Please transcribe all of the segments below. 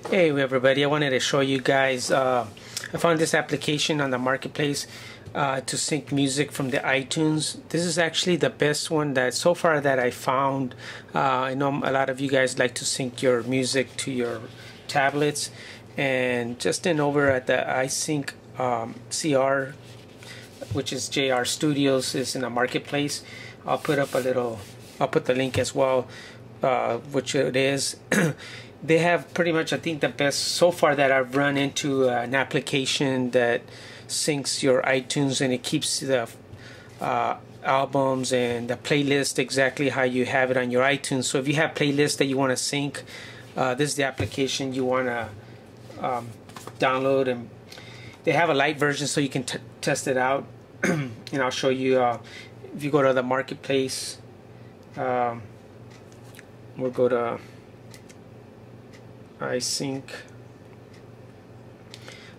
Hey everybody, I wanted to show you guys I found this application on the marketplace to sync music from the iTunes. This is actually the best one that so far that I found. I know a lot of you guys like to sync your music to your tablets, and Justin over at the iSyncr CR, which is JR Studios, is in the marketplace. I'll put the link as well, which it is. They have pretty much, I think, the best so far that I've run into an application that syncs your iTunes, and it keeps the albums and the playlist exactly how you have it on your iTunes. So if you have playlists that you want to sync, this is the application you want to download. And they have a light version so you can test it out. And I'll show you if you go to the marketplace. We'll go to iSyncr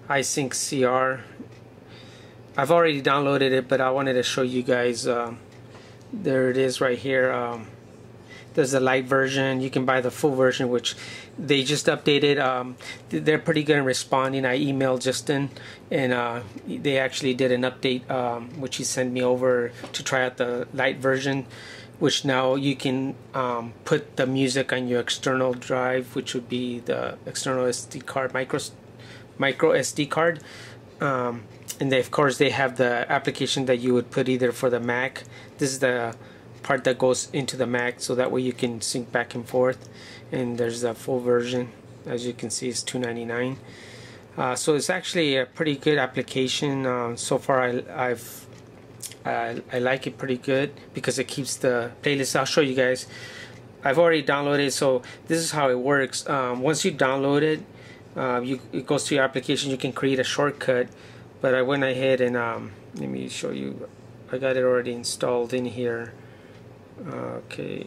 CR. I've already downloaded it, but I wanted to show you guys. There it is right here. There's the light version. You can buy the full version, which they just updated. They're pretty good in responding. I emailed Justin, and they actually did an update, which he sent me over to try out the light version, which now you can put the music on your external drive, which would be the external SD card, micro SD card. And they, of course, they have the application that you would put either for the Mac. This is the part that goes into the Mac, so that way you can sync back and forth. And there's the full version. As you can see, it's $2.99. So it's actually a pretty good application. So far, I like it pretty good because it keeps the playlist. I'll show you guys. I've already downloaded it, so this is how it works. Once you download it, it goes to your application. You can create a shortcut, but I went ahead and let me show you. I got it already installed in here. Okay,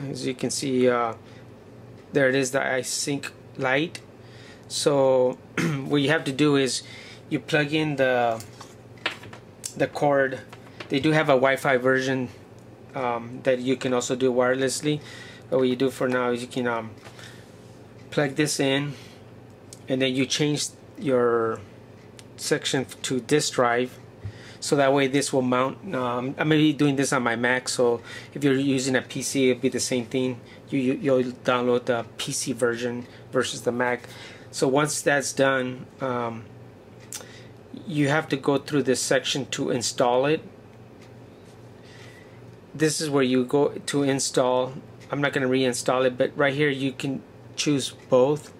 as you can see, there it is, the iSyncr Lite. So what you have to do is you plug in the cord. They do have a Wi-Fi version that you can also do wirelessly. But what you do for now is you can plug this in, and then you change your section to disk drive, so that way this will mount. I'm maybe doing this on my Mac, so if you're using a PC, it'll be the same thing. You'll download the PC version versus the Mac. So once that's done, you have to go through this section to install it. This is where you go to install. I'm not going to reinstall it, but right here you can choose both.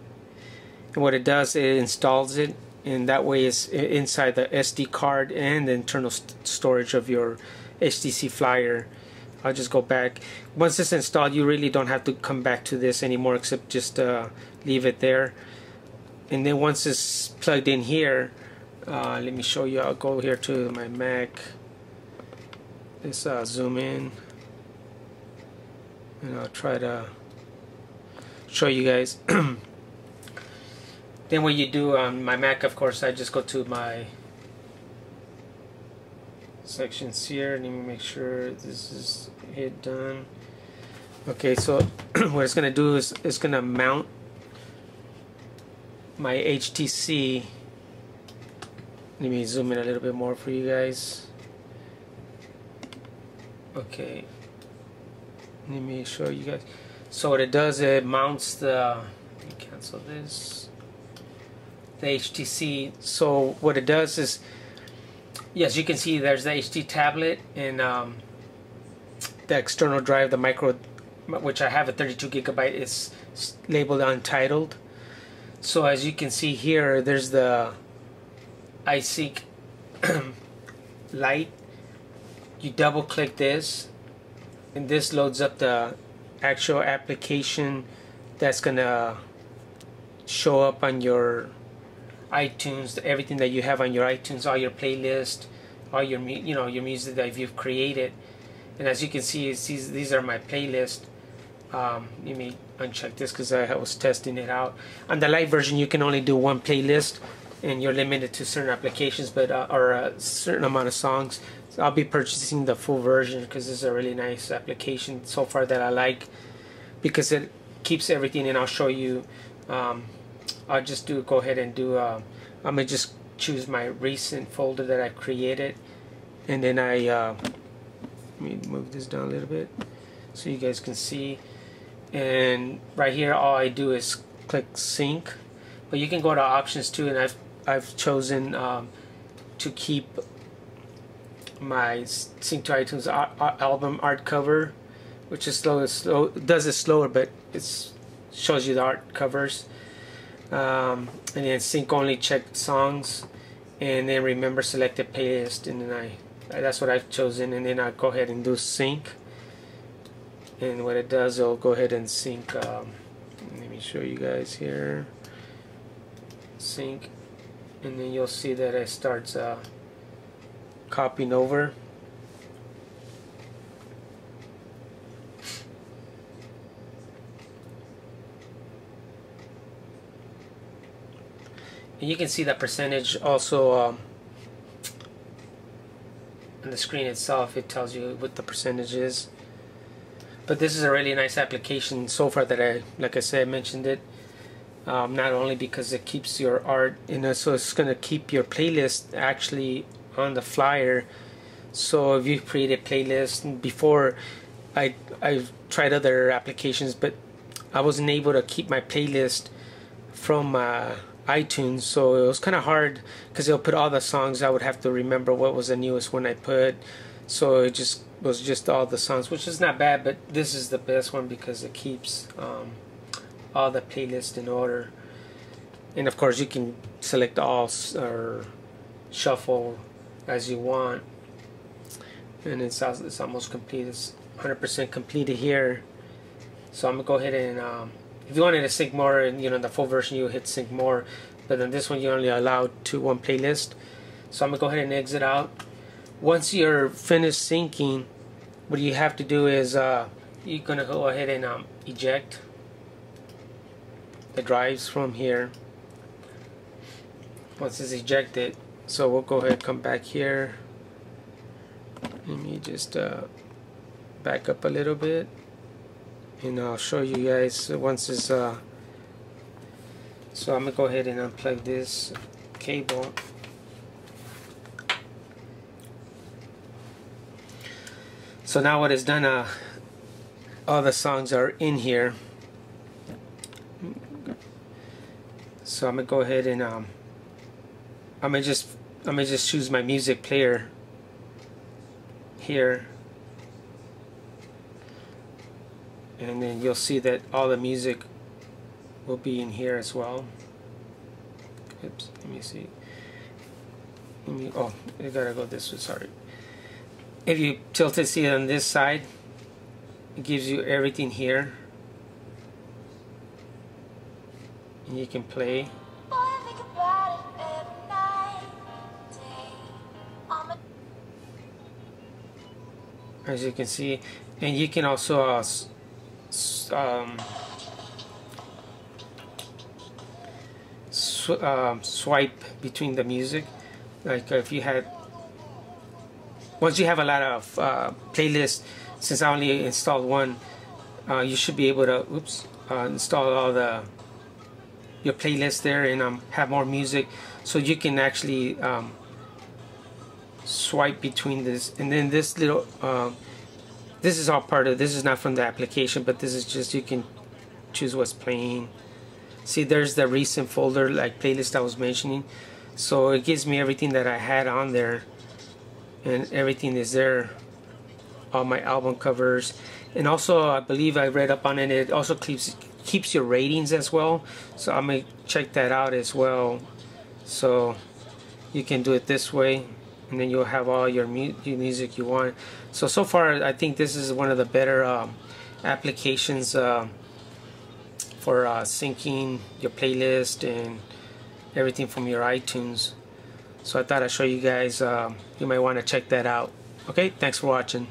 And what it does, it installs it, and that way it's inside the SD card and the internal storage of your HTC Flyer. I'll just go back. Once it's installed, you really don't have to come back to this anymore, except just leave it there. And then once it's plugged in here, let me show you. I'll go here to my Mac. Let's zoom in, and I'll try to show you guys. Then what you do on my Mac, of course, I just go to my sections here. Let me make sure this is hit done. Okay, so what it's gonna do is it's gonna mount my HTC. Let me zoom in a little bit more for you guys. Okay, let me show you guys. So what it does, it mounts the, let me cancel this, the HTC. So what it does is, yes, you can see there's the HD tablet and the external drive, the micro, which I have a 32 gigabyte. It's labeled untitled. So as you can see here, there's the iSyncr Lite. You double click this, and this loads up the actual application that's gonna show up on your iTunes, everything that you have on your iTunes, all your playlist, all your your music that you've created. And as you can see, these are my playlist. Let me uncheck this because I was testing it out. On the light version, you can only do one playlist, and you're limited to certain applications, but or a certain amount of songs. So I'll be purchasing the full version because this is a really nice application so far that I like. because it keeps everything. And I'll show you. I'll just go ahead and do. I'm gonna just choose my recent folder that I created, and then let me move this down a little bit so you guys can see. And right here, all I do is click sync, but you can go to options too. And I've chosen to keep my sync to iTunes album art cover, which is slow. Does it slower, but it shows you the art covers. And then sync only check songs, and then remember selected playlist, and then that's what I've chosen. And then I go ahead and do sync, and what it does, it'll go ahead and sync. Let me show you guys here. Sync, and then you'll see that it starts copying over. And you can see that percentage also on the screen itself. It tells you what the percentage is. But this is a really nice application so far that like I said, I mentioned it. Not only because it keeps your art, so it's going to keep your playlist actually on the flyer. So if you create a playlist, before I've tried other applications, but I wasn't able to keep my playlist from iTunes, so it was kind of hard because it'll put all the songs. I would have to remember what was the newest one I put, so it just was just all the songs, which is not bad, but this is the best one because it keeps all the playlists in order. And of course you can select all or shuffle as you want, and it's almost complete. It's 100% completed here. So I'm gonna go ahead and if you wanted to sync more, and the full version, you hit sync more, but then this one you're only allowed to one playlist. So I'm gonna go ahead and exit out. Once you're finished syncing, what you have to do is you're gonna go ahead and eject the drives from here. Once it's ejected, so we'll go ahead and come back here. Let me just back up a little bit, and I'll show you guys once it's so I'm gonna go ahead and unplug this cable. So now what it's done, all the songs are in here. So I'm gonna go ahead and I'm gonna just choose my music player here, and then you'll see that all the music will be in here as well. Oops, let me see. Oh, I gotta go this way, sorry. If you tilt it, see it on this side, it gives you everything here, and you can play. As you can see, and you can also swipe between the music. Like if you had, once you have a lot of playlists, since I only installed one, you should be able to install all your playlists there and have more music, so you can actually swipe between this. And then this little this is all part of, this is not from the application, but this is just, you can choose what's playing. See, there's the recent folder, like playlist I was mentioning, so it gives me everything that I had on there, and everything is there, all my album covers. And also, I believe I read up on it, it also keeps your ratings as well, so I'm gonna check that out as well. So you can do it this way, and then you'll have all your music you want. So far I think this is one of the better applications for syncing your playlist and everything from your iTunes. So I thought I'd show you guys, you might want to check that out. Okay, thanks for watching.